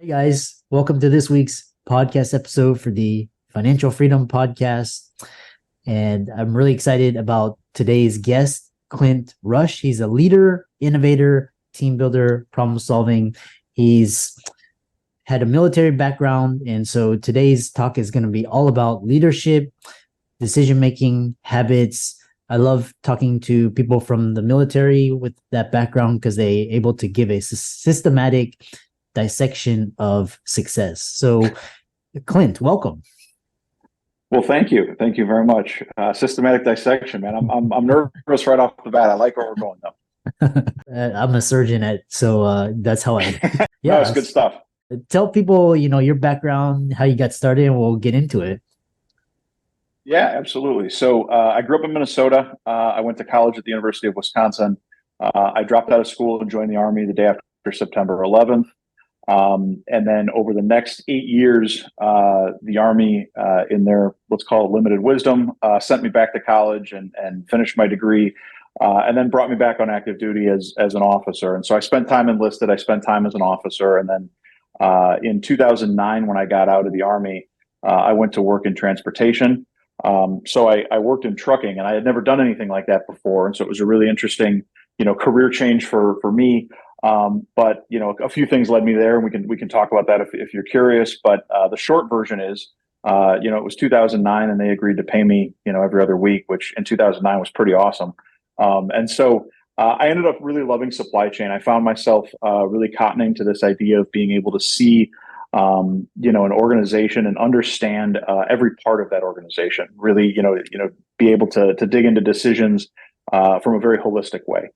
Hey guys, welcome to this week's podcast episode for the Financial Freedom Podcast. And I'm really excited about today's guest, Clint Rusch. He's a leader, innovator, team builder, problem solving. He's had a military background. And so today's talk is going to be all about leadership, decision making, habits. I love talking to people from the military with that background because they're able to give a systematic dissection of success. So, Clint, welcome. Well, thank you. Thank you very much. Systematic dissection, man. I'm nervous right off the bat. I like where we're going though. I'm a surgeon so that's how I. No, it's good stuff. Tell people, your background, how you got started, and we'll get into it. Yeah, absolutely. So I grew up in Minnesota. I went to college at the University of Wisconsin. I dropped out of school and joined the Army the day after September 11th. And then over the next 8 years, the Army, in their, let's call it limited wisdom, sent me back to college and finished my degree, and then brought me back on active duty as an officer. And so I spent time enlisted, I spent time as an officer. And then in 2009, when I got out of the Army, I went to work in transportation. So I worked in trucking, and I had never done anything like that before. And so it was a really interesting, career change for me. But a few things led me there, and we can talk about that if you're curious. But the short version is, it was 2009, and they agreed to pay me, every other week, which in 2009 was pretty awesome. And so I ended up really loving supply chain. I found myself really cottoning to this idea of being able to see, an organization and understand every part of that organization. Really, be able to dig into decisions from a very holistic way.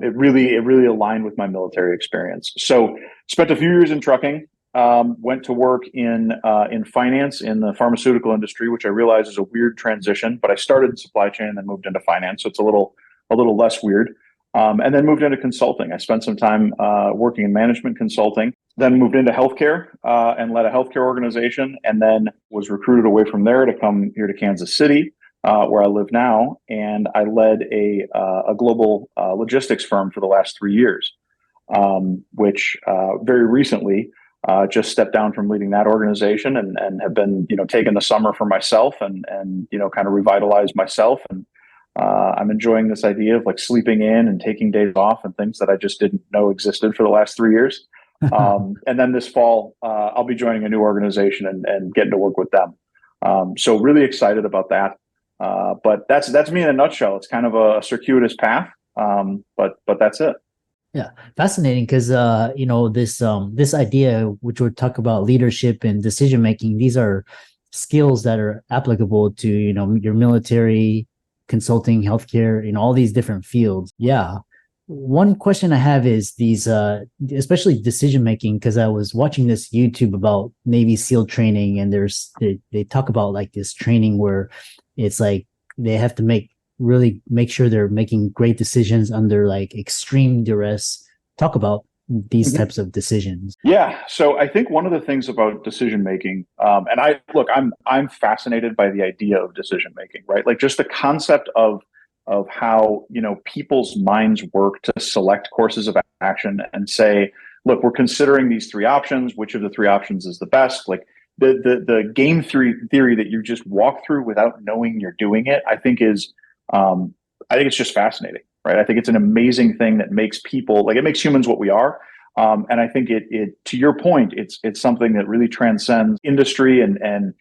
It really aligned with my military experience. So spent a few years in trucking, went to work in finance in the pharmaceutical industry, which I realize is a weird transition, but I started in supply chain and then moved into finance. So it's a little less weird. And then moved into consulting. I spent some time working in management consulting, then moved into healthcare and led a healthcare organization, and then was recruited away from there to come here to Kansas City, where I live now, and I led a global logistics firm for the last 3 years, which very recently just stepped down from leading that organization and have been, taking the summer for myself and kind of revitalized myself. And I'm enjoying this idea of like sleeping in and taking days off and things that I just didn't know existed for the last 3 years. And then this fall, I'll be joining a new organization and getting to work with them. So really excited about that. But that's me in a nutshell. It's kind of a circuitous path, but that's it. Yeah, fascinating because this idea, which would talk about leadership and decision making, these are skills that are applicable to your military, consulting, healthcare, all these different fields. Yeah. One question I have is these, especially decision making, because I was watching this YouTube about Navy SEAL training, and they talk about like this training where it's like they have to really make sure they're making great decisions under like extreme duress. Talk about these types of decisions. Yeah. So I think one of the things about decision making, and I'm fascinated by the idea of decision making, right? Like just the concept of how, people's minds work to select courses of action and say, look, we're considering these three options. Which of the three options is the best? Like the game theory that you just walk through without knowing you're doing it, I think it's just fascinating, right? I think it's an amazing thing that makes people, like it makes humans what we are. And I think it to your point, it's something that really transcends industry and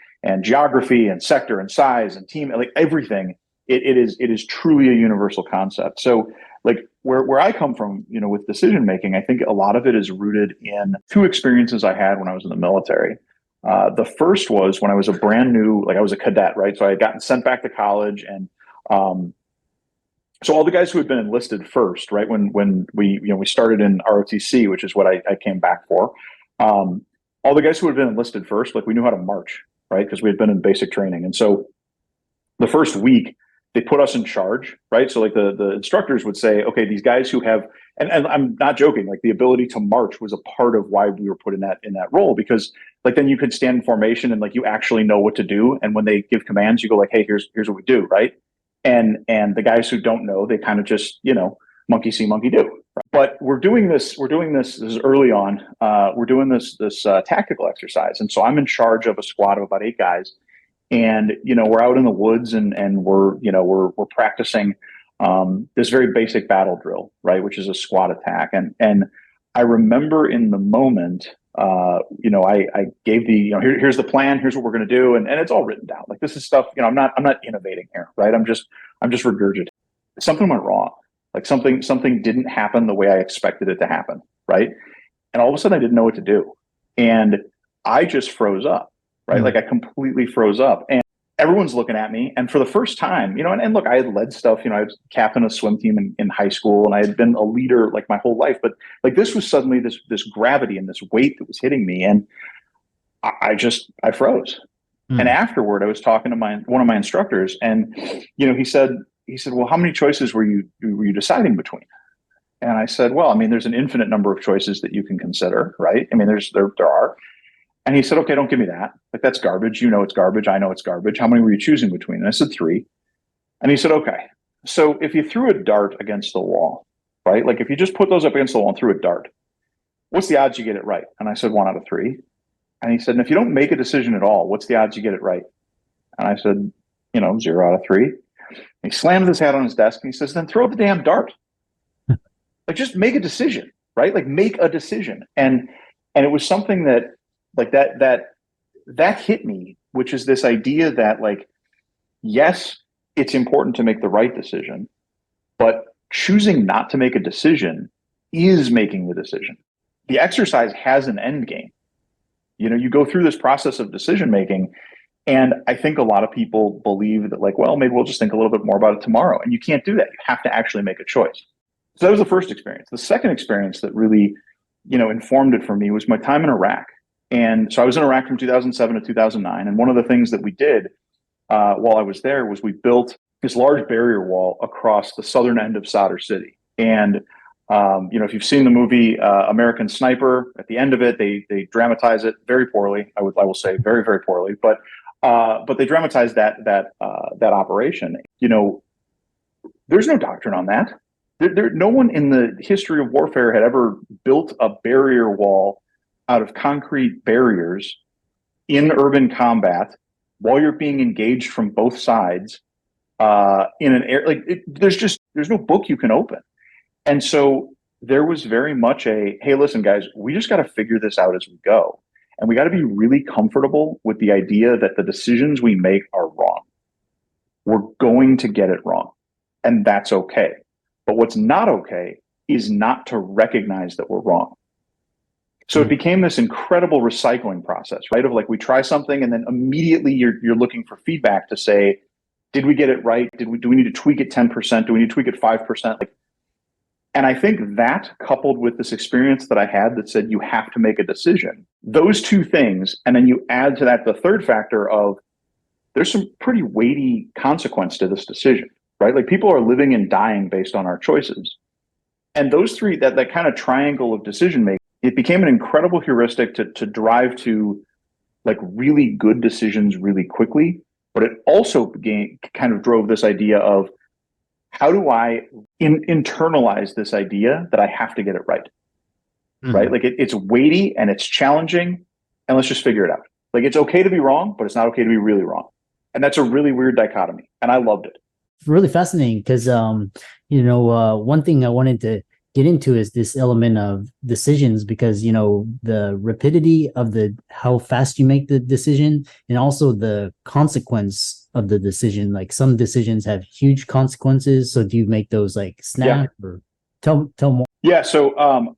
geography and sector and size and team, like everything. It is truly a universal concept. So like where I come from, with decision making, I think a lot of it is rooted in two experiences I had when I was in the military. The first was when I was I was a cadet, right? So I had gotten sent back to college, and so all the guys who had been enlisted first, right, when we started in ROTC, which is what I came back for, all the guys who had been enlisted first, like we knew how to march, right, because we had been in basic training. And so the first week, they put us in charge, right? So like the instructors would say, okay, these guys who have, and I'm not joking, like the ability to march was a part of why we were put in that role, because like then you could stand in formation and like you actually know what to do. And when they give commands, you go like, hey, here's what we do, right? And the guys who don't know, they kind of just, monkey see, monkey do. But we're doing this. This is early on. We're doing this tactical exercise, and so I'm in charge of a squad of about 8 guys, and we're out in the woods, and we're practicing this very basic battle drill, right, which is a squad attack, and I remember in the moment, I gave here's the plan, here's what we're going to do, and it's all written down. Like, this is stuff, I'm not innovating here, right? I'm just regurgitating. Something went wrong. Like something didn't happen the way I expected it to happen, right? And all of a sudden I didn't know what to do. And I just froze up, right? Like I completely froze up. And everyone's looking at me. And for the first time, and look, I had led stuff, I was captain of a swim team in high school, and I had been a leader like my whole life. But like, this was suddenly this gravity and this weight that was hitting me. And I froze. And afterward, I was talking to one of my instructors, and he said, well, how many choices were you deciding between? And I said, well, I mean, there's an infinite number of choices that you can consider, right? I mean, there are. And he said, okay, don't give me that. Like, that's garbage. It's garbage. I know it's garbage. How many were you choosing between? And I said 3. And he said, okay, so if you threw a dart against the wall, right? Like, if you just put those up against the wall and threw a dart, what's the odds you get it right? And I said 1 out of 3. And he said, and if you don't make a decision at all, what's the odds you get it right? And I said, 0 out of 3. He slams his hat on his desk and he says, then throw the damn dart. Like, just make a decision, right? Like, make a decision. And it was something that, like, that hit me, which is this idea that, like, yes, it's important to make the right decision, but choosing not to make a decision is making the decision. The exercise has an end game. You go through this process of decision making, and I think a lot of people believe that, like, well, maybe we'll just think a little bit more about it tomorrow. And you can't do that. You have to actually make a choice. So that was the first experience. The second experience that really, informed it for me was my time in Iraq. And so I was in Iraq from 2007 to 2009. And one of the things that we did while I was there was we built this large barrier wall across the southern end of Sadr City. And if you've seen the movie American Sniper, at the end of it, they dramatize it very poorly. I will say very, very poorly. But they dramatize that operation. There's no doctrine on that. No one in the history of warfare had ever built a barrier wall out of concrete barriers in urban combat while you're being engaged from both sides in an air. There's no book you can open. And so there was very much hey, listen, guys, we just got to figure this out as we go. And we got to be really comfortable with the idea that the decisions we make are wrong. We're going to get it wrong. And that's okay. But what's not okay is not to recognize that we're wrong. So it became this incredible recycling process, right? Of, like, we try something and then immediately you're looking for feedback to say, did we get it right? Do we need to tweak it 10%? Do we need to tweak it 5%? And I think that, coupled with this experience that I had that said you have to make a decision, those two things, and then you add to that the third factor of there's some pretty weighty consequence to this decision, right? Like, people are living and dying based on our choices. And those three, that kind of triangle of decision making, it became an incredible heuristic to drive to, like, really good decisions really quickly. But it also kind of drove this idea of, how do I internalize this idea that I have to get it right? Right? Like, it's weighty and it's challenging, and let's just figure it out. Like, it's okay to be wrong, but it's not okay to be really wrong. And that's a really weird dichotomy. And I loved it. Really fascinating, because, one thing I wanted to get into is this element of decisions, because, the rapidity of how fast you make the decision, and also the consequence of the decision. Like, some decisions have huge consequences. So do you make those, like, snap? Yeah. Or tell more? Yeah. So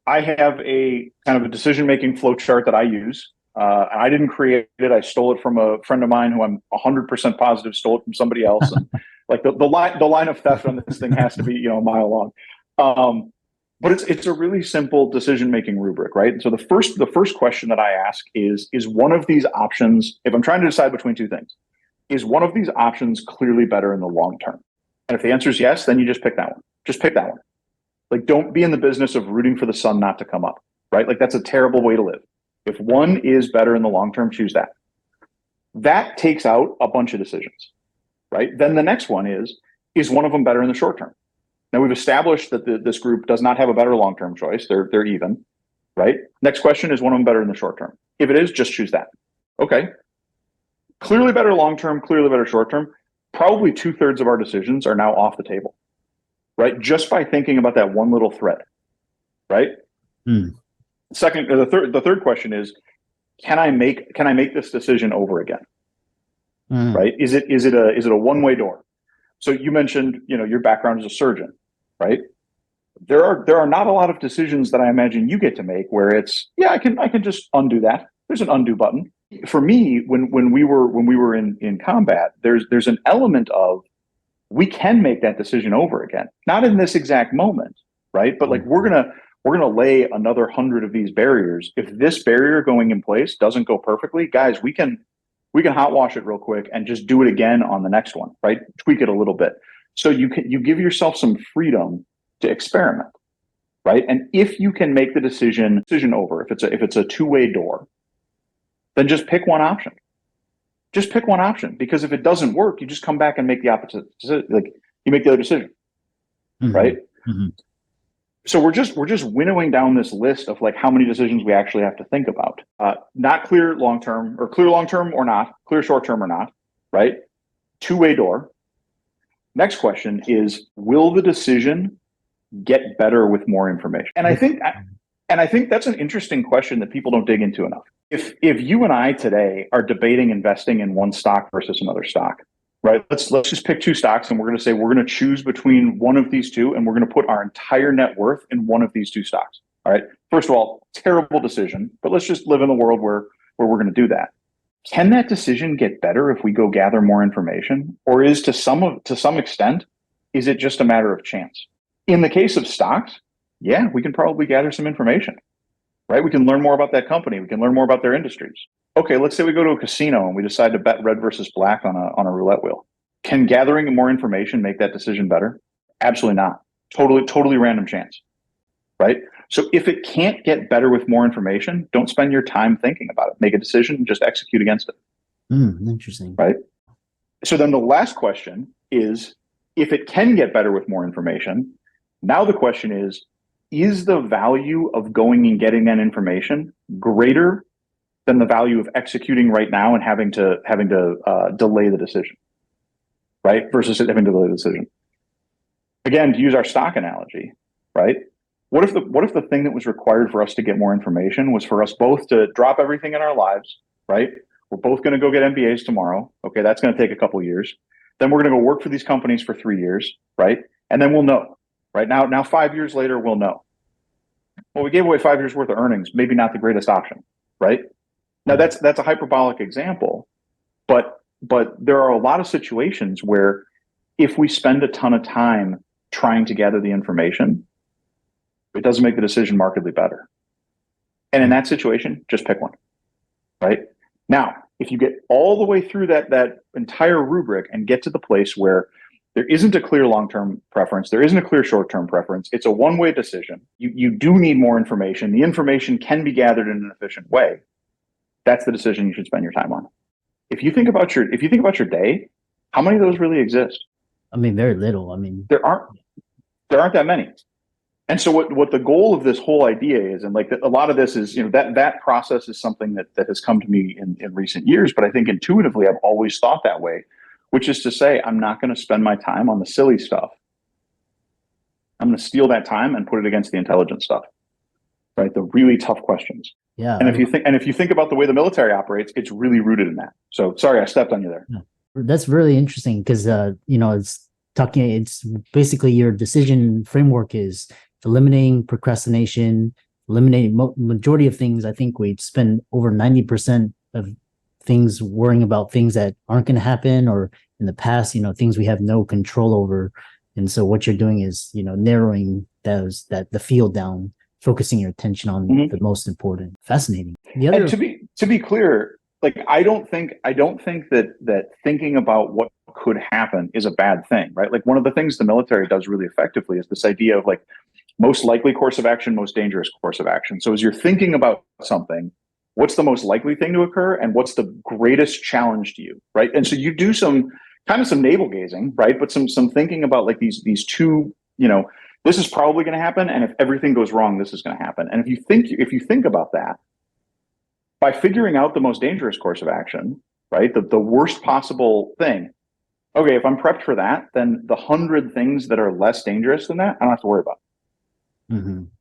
I have a kind of a decision-making flow chart that I use. I didn't create it. I stole it from a friend of mine who I'm 100% positive stole it from somebody else. And like, the line of theft on this thing has to be, a mile long. But it's a really simple decision-making rubric, right? And so the first question that I ask is one of these options, if I'm trying to decide between two things, is one of these options clearly better in the long term? And if the answer is yes, then you just pick that one. Just pick that one. Like, don't be in the business of rooting for the sun not to come up, right? Like, that's a terrible way to live. If one is better in the long term, choose that. That takes out a bunch of decisions, right? Then the next one is one of them better in the short term? Now we've established that this group does not have a better long-term choice. They're even, right? Next question, is one of them better in the short term? If it is, just choose that. Okay. Clearly better long-term, clearly better short-term. Probably 2/3 of our decisions are now off the table, right? Just by thinking about that one little thread, right? Second, or the third question is, can I make this decision over again? Right? Is it a one-way door? So you mentioned, your background as a surgeon, right? There are not a lot of decisions that I imagine you get to make where it's, I can just undo that. There's an undo button. For me, when we were in combat, there's an element of, we can make that decision over again. Not in this exact moment, right? But like we're gonna lay another 100 of these barriers. If this barrier going in place doesn't go perfectly, guys, we can hot wash it real quick and just do it again on the next one, right? Tweak it a little bit. So you give yourself some freedom to experiment, right? And if you can make the decision over, if it's a two-way door, then just pick one option. Just pick one option, because if it doesn't work, you just come back and make the opposite decision. Like, you make the other decision, right? So we're just winnowing down this list of like how many decisions we actually have to think about. Not clear long-term, or clear long-term or not, clear short-term or not, right? Two-way door. Next question is, will the decision get better with more information? And I think that's an interesting question that people don't dig into enough. If you and I today are debating investing in one stock versus another stock, right? Let's just pick two stocks, and we're going to say we're going to choose between one of these two, and we're going to put our entire net worth in one of these two stocks. All right. First of all, terrible decision, but let's just live in a world where we're going to do that. Can that decision get better if we go gather more information, or is to some extent, is it just a matter of chance? In the case of stocks, yeah, we can probably gather some information, right? We can learn more about that company. We can learn more about their industries. Okay, let's say we go to a casino and we decide to bet red versus black on a roulette wheel. Can gathering more information make that decision better? Absolutely not. Totally random chance, right? So if it can't get better with more information, don't spend your time thinking about it. Make a decision and just execute against it. Interesting. Right? So then the last question is, if it can get better with more information, now the question is the value of going and getting that information greater than the value of executing right now and having to delay the decision, right? Versus having to delay the decision. Again, to use our stock analogy, right? What if the thing that was required for us to get more information was for us both to drop everything in our lives, right? We're both going to go get MBAs tomorrow. Okay, that's going to take a couple of years. Then we're going to go work for these companies for 3 years, right? And then we'll know, right? Now 5 years later, we'll know. Well, we gave away 5 years worth of earnings, maybe not the greatest option, right? Now that's a hyperbolic example, but there are a lot of situations where if we spend a ton of time trying to gather the information, it doesn't make the decision markedly better. And in that situation, just pick one, right? Now, if you get all the way through that entire rubric and get to the place where there isn't a clear long-term preference, there isn't a clear short-term preference, it's a one-way decision. You do need more information. The information can be gathered in an efficient way. That's the decision you should spend your time on. If you think about your day, how many of those really exist? I mean, very little. I mean, there aren't that many. And so what the goal of this whole idea is, and like a lot of this is, that process is something that has come to me in recent years, but I think intuitively I've always thought that way, which is to say, I'm not going to spend my time on the silly stuff. I'm going to steal that time and put it against the intelligent stuff, right? The really tough questions. Yeah. And if you think about the way the military operates, it's really rooted in that. So sorry, I stepped on you there. Yeah. That's really interesting because it's basically your decision framework is eliminating procrastination, eliminating majority of things. I think we spend over 90% of things worrying about things that aren't going to happen, or in the past, things we have no control over. And so what you're doing is, narrowing the field down, focusing your attention on the most important. Fascinating. And to be clear, like I don't think that thinking about what could happen is a bad thing, right? Like one of the things the military does really effectively is this idea of like most likely course of action, most dangerous course of action. So as you're thinking about something, what's the most likely thing to occur and what's the greatest challenge to you, right? And so you do some navel gazing, right? But some thinking about like these two this is probably going to happen. And if everything goes wrong, this is going to happen. And if you think about that, by figuring out the most dangerous course of action, right, the worst possible thing, okay, if I'm prepped for that, then the 100 things that are less dangerous than that, I don't have to worry about.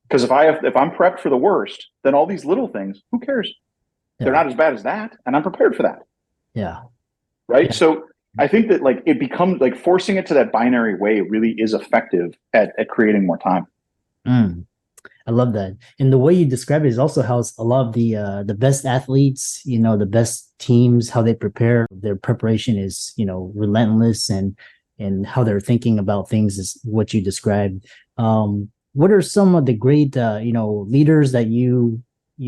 Because if I'm prepped for the worst, then all these little things, who cares? They're not as bad as that, and I'm prepared for that. Yeah. Right. Yeah. So I think that like it becomes like forcing it to that binary way really is effective at creating more time. I love that. And the way you describe it is also how a lot of the best athletes, the best teams, how they prepare, their preparation is, relentless, and how they're thinking about things is what you described. What are some of the great, leaders that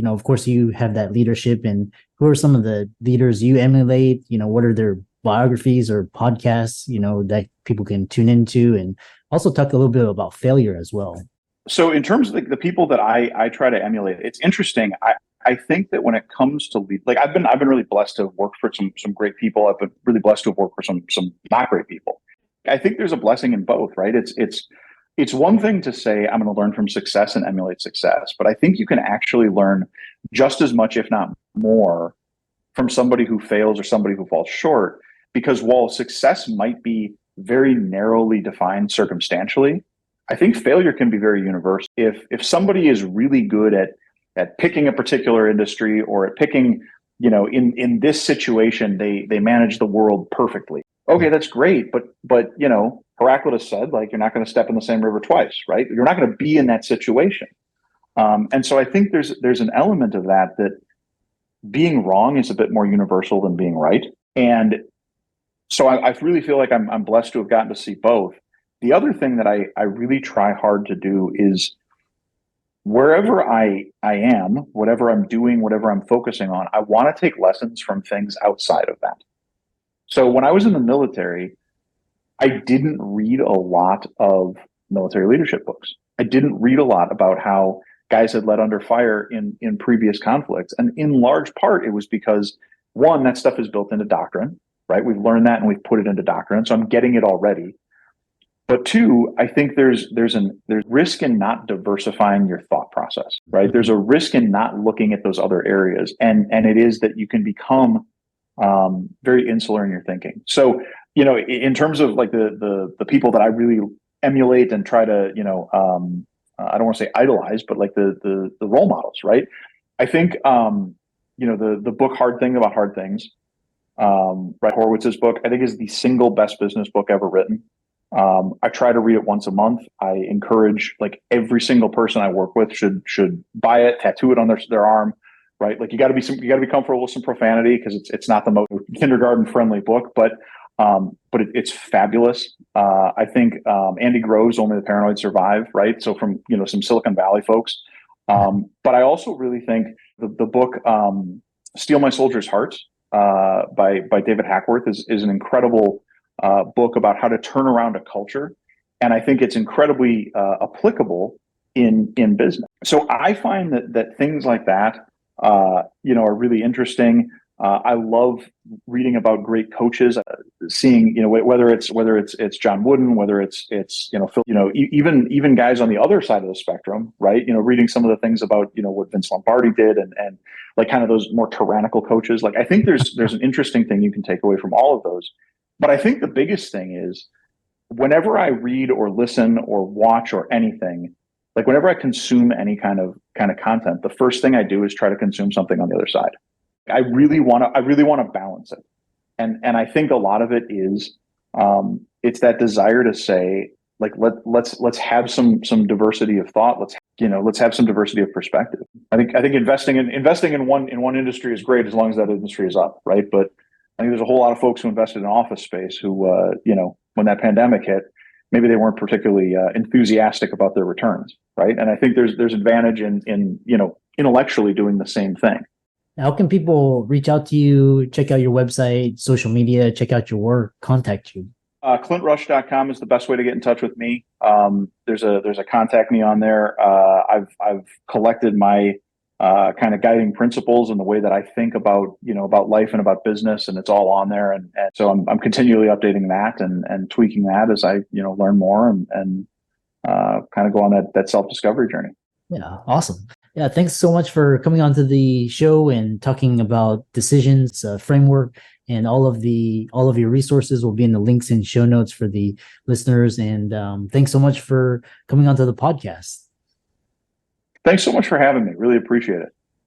of course you have that leadership, and who are some of the leaders you emulate? What are their biographies or podcasts, that people can tune into, and also talk a little bit about failure as well. So in terms of the people that I try to emulate, it's interesting. I think that when it comes to lead, like I've been really blessed to have worked for some great people. I've been really blessed to have worked for some not great people. I think there's a blessing in both, right? It's one thing to say, I'm going to learn from success and emulate success, but I think you can actually learn just as much, if not more, from somebody who fails or somebody who falls short. Because while success might be very narrowly defined circumstantially, I think failure can be very universal. If somebody is really good at picking a particular industry, or at picking, in this situation, they manage the world perfectly. Okay, that's great, but Heraclitus said, like, you're not going to step in the same river twice, right? You're not going to be in that situation. And so I think there's an element of that being wrong is a bit more universal than being right. And so I really feel like I'm blessed to have gotten to see both. The other thing that I really try hard to do is wherever I am, whatever I'm doing, whatever I'm focusing on, I want to take lessons from things outside of that. So when I was in the military, I didn't read a lot of military leadership books. I didn't read a lot about how guys had led under fire in previous conflicts. And in large part, it was because, one, that stuff is built into doctrine, right? We've learned that and we've put it into doctrine. So I'm getting it already. But two, I think there's risk in not diversifying your thought process, right? There's a risk in not looking at those other areas. And it is that you can become very insular in your thinking. So, in terms of like the people that I really emulate and try to, I don't want to say idolize, but like the role models, right? I think, the book Hard Thing About Hard Things, Brad Horowitz's book, I think is the single best business book ever written. I try to read it once a month. I encourage like every single person I work with should buy it, tattoo it on their arm, right? Like you got to be comfortable with some profanity because it's not the most kindergarten friendly book, but it's fabulous. I think Andy Grove's Only the Paranoid Survive, right? So from some Silicon Valley folks. But I also really think the book Steal My Soldiers' Hearts by David Hackworth is an incredible book about how to turn around a culture. And I think it's incredibly applicable in business. So I find that things like that, are really interesting. I love reading about great coaches, seeing, whether it's John Wooden, whether it's Phil, even guys on the other side of the spectrum, right? Reading some of the things about, what Vince Lombardi did and like kind of those more tyrannical coaches. Like, I think there's an interesting thing you can take away from all of those. But I think the biggest thing is whenever I read or listen or watch or anything, like whenever I consume any kind of content, the first thing I do is try to consume something on the other side. I really want to balance it. And I think a lot of it is, it's that desire to say, like, let's have some diversity of thought. Let's have some diversity of perspective. I think investing in one industry is great as long as that industry is up, right? But I think there's a whole lot of folks who invested in office space who, when that pandemic hit, maybe they weren't particularly enthusiastic about their returns, right? And I think there's advantage in intellectually doing the same thing. How can people reach out to you, check out your website, social media, check out your work, contact you? ClintRusch.com is the best way to get in touch with me. There's a contact me on there. I've collected my kind of guiding principles and the way that I think about life and about business, and it's all on there. And so I'm continually updating that and tweaking that as I learn more and kind of go on that self-discovery journey. Yeah, awesome. Yeah, thanks so much for coming onto the show and talking about decisions, framework, and all of your resources will be in the links and show notes for the listeners. And thanks so much for coming onto the podcast. Thanks so much for having me. Really appreciate it.